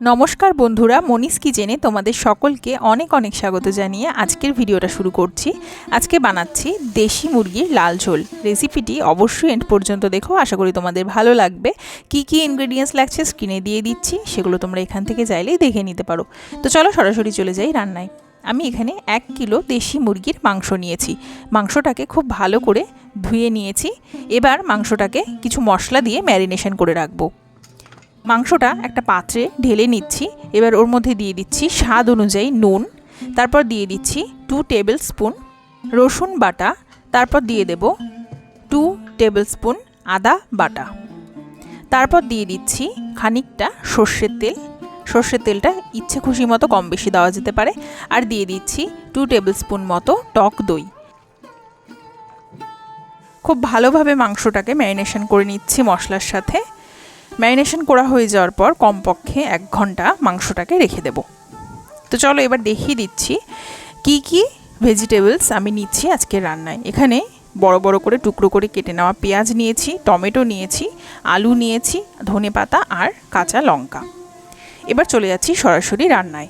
নমস্কার বন্ধুরা, মনিস কিচেনে তোমাদের সকলকে অনেক অনেক স্বাগত জানিয়ে আজকের ভিডিওটা শুরু করছি। আজকে বানাচ্ছি দেশি মুরগির লাল ঝোল। রেসিপিটি অবশ্যই এন্ড পর্যন্ত দেখো, আশা করি তোমাদের ভালো লাগবে। কি কি ইনগ্রেডিয়েন্টস লাগছে স্ক্রিনে দিয়ে দিচ্ছি, সেগুলো তোমরা এখান থেকে চাইলেই দেখে নিতে পারো। তো চলো সরাসরি চলে যাই রান্নায়। আমি এখানে 1 কিলো দেশি মুরগির মাংস নিয়েছি। মাংসটাকে খুব ভালো করে ধুয়ে নিয়েছি। এবার মাংসটাকে কিছু মশলা দিয়ে ম্যারিনেশন করে রাখবো। মাংসটা একটা পাত্রে ঢেলে নিচ্ছি। এবার ওর মধ্যে দিয়ে দিচ্ছি স্বাদ অনুযায়ী নুন, তারপর দিয়ে দিচ্ছি 2 টেবিল স্পুন রসুন বাটা, তারপর দিয়ে দেব 2 টেবিল স্পুন আদা বাটা, তারপর দিয়ে দিচ্ছি খানিকটা সর্ষের তেল। সর্ষের তেলটা ইচ্ছে খুশি মতো কম বেশি দেওয়া যেতে পারে। আর দিয়ে দিচ্ছি 2 টেবিল স্পুন মতো টক দই। খুব ভালোভাবে মাংসটাকে ম্যারিনেশন করে নিচ্ছি মশলার সাথে। ম্যারিনেশন করা হয়ে যাওয়ার পর কমপক্ষে 1 ঘন্টা মাংসটাকে রেখে দেব। তো চলো এবার দেখিয়ে দিচ্ছি কি কি ভেজিটেবলস আমি নিচ্ছি আজকে রান্নায়। এখানে বড় বড় করে টুকরো করে কেটে নেওয়া পেঁয়াজ নিয়েছি, টমেটো নিয়েছি, আলু নিয়েছি, ধনেপাতা আর কাঁচা লঙ্কা। এবার চলে যাচ্ছি সরাসরি রান্নায়।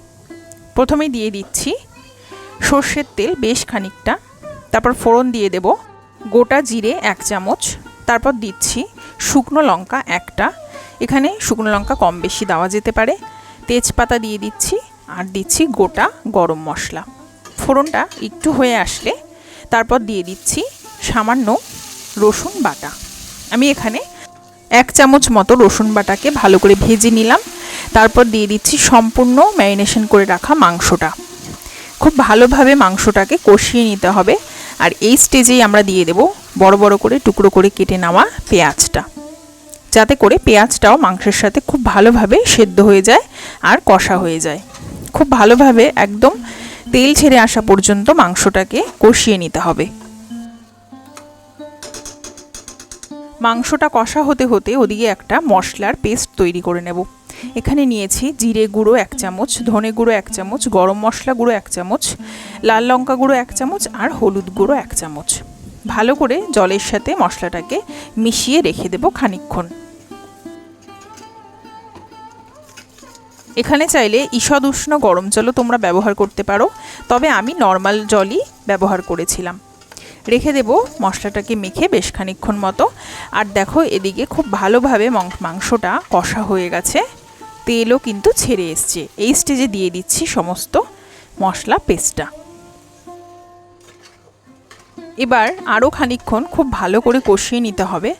প্রথমে দিয়ে দিচ্ছি সর্ষের তেল বেশ খানিকটা, তারপর ফোড়ন দিয়ে দেব গোটা জিরে 1 চামচ, তারপর দিচ্ছি শুকনো লঙ্কা 1টা। এখানে শুকনো লঙ্কা কম বেশি দেওয়া যেতে পারে। তেজপাতা দিয়ে দিচ্ছি আর দিচ্ছি গোটা গরম মশলা। ফোড়নটা একটু হয়ে আসলে তারপর দিয়ে দিচ্ছি সামান্য রসুন বাটা। আমি এখানে 1 চামচ মতো রসুন বাটাকে ভালো করে ভেজে নিলাম। তারপর দিয়ে দিচ্ছি সম্পূর্ণ ম্যারিনেশন করে রাখা মাংসটা। খুব ভালোভাবে মাংসটাকে কষিয়ে নিতে হবে। আর এই স্টেজেই আমরা দিয়ে দেব বড় বড় করে টুকরো করে কেটে নেওয়া পেঁয়াজটা, যাতে করে পেঁয়াজটাও মাংসের সাথে খুব ভালোভাবে সেদ্ধ হয়ে যায় আর কষা হয়ে যায়। খুব ভালোভাবে একদম তেল ছেড়ে আসা পর্যন্ত মাংসটাকে কষিয়ে নিতে হবে। মাংসটা কষা হতে হতে ওদিকে একটা মশলার পেস্ট তৈরি করে নেব। এখানে নিয়েছি জিরে গুঁড়ো 1 চামচ, ধনে গুঁড়ো 1 চামচ, গরম মশলা গুঁড়ো 1 চামচ, লাল লঙ্কা গুঁড়ো 1 চামচ আর হলুদ গুঁড়ো 1 চামচ। ভালো করে জলের সাথে মশলাটাকে মিশিয়ে রেখে দেব খানিকক্ষণ। এখানে চাইলে ঈষৎ উষ্ণ গরম জলও তোমরা ব্যবহার করতে পারো, তবে আমি নর্মাল জলই ব্যবহার করেছিলাম। রেখে দেব মশলাটাকে মেখে বেশ খানিকক্ষণ মতো। আর দেখো এদিকে খুব ভালোভাবে মাংসটা কষা হয়ে গেছে, তেলও কিন্তু ছেড়ে এসছে। এই স্টেজে দিয়ে দিচ্ছি সমস্ত মশলা পেস্টটা। এবার আরও খানিকক্ষণ খুব ভালো করে কষিয়ে নিতে হবে।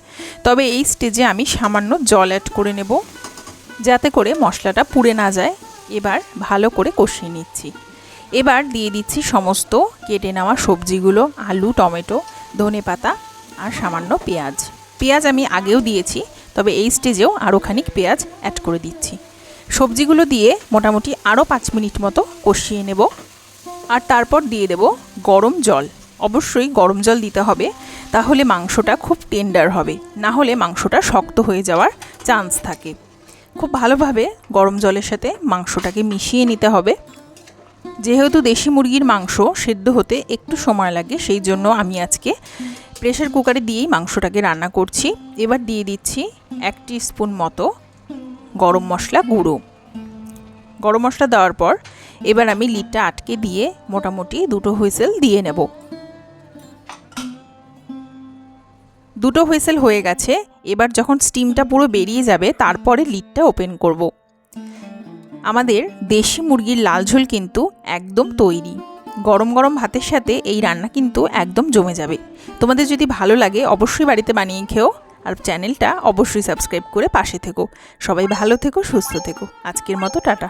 তবে এই স্টেজে আমি সামান্য জল অ্যাড করে নেব, যাতে করে মশলাটা পুড়ে না যায়। এবার ভালো করে কষিয়ে নিচ্ছি। এবার দিয়ে দিচ্ছি সমস্ত কেটে নেওয়া সবজিগুলো, আলু, টমেটো, ধনেপাতা আর সামান্য পেঁয়াজ। পেঁয়াজ আমি আগেও দিয়েছি, তবে এই স্টেজেও আরও খানিক পেঁয়াজ অ্যাড করে দিচ্ছি। সবজিগুলো দিয়ে মোটামুটি আরও 5 মিনিট মতো কষিয়ে নেব। আর তারপর দিয়ে দেব গরম জল। অবশ্যই গরম জল দিতে হবে, তাহলে মাংসটা খুব টেন্ডার হবে, না হলে মাংসটা শক্ত হয়ে যাওয়ার চান্স থাকে। খুব ভালোভাবে গরম জলের সাথে মাংসটাকে মিশিয়ে নিতে হবে। যেহেতু দেশি মুরগির মাংস সেদ্ধ হতে একটু সময় লাগে, সেই জন্য আমি আজকে প্রেসার কুকারে দিয়েই মাংসটাকে রান্না করছি। এবার দিয়ে দিচ্ছি 1 টিস্পুন মতো গরম মশলা গুঁড়ো। গরম মশলা দেওয়ার পর এবার আমি লিডটা আটকে দিয়ে মোটামুটি 2টো হুইসেল দিয়ে নেব। 2টো হুইসেল হয়ে গেছে। এবার যখন স্টিমটা পুরো বেরিয়ে যাবে তারপরে লিডটা ওপেন করব। আমাদের দেশি মুরগির লাল ঝোল কিন্তু একদম তৈরি। গরম গরম ভাতের সাথে এই রান্না কিন্তু একদম জমে যাবে। তোমাদের যদি ভালো লাগে অবশ্যই বাড়িতে বানিয়ে খেও। আর চ্যানেলটা অবশ্যই সাবস্ক্রাইব করে পাশে থেকো। সবাই ভালো থেকো, সুস্থ থেকো। আজকের মতো টাটা।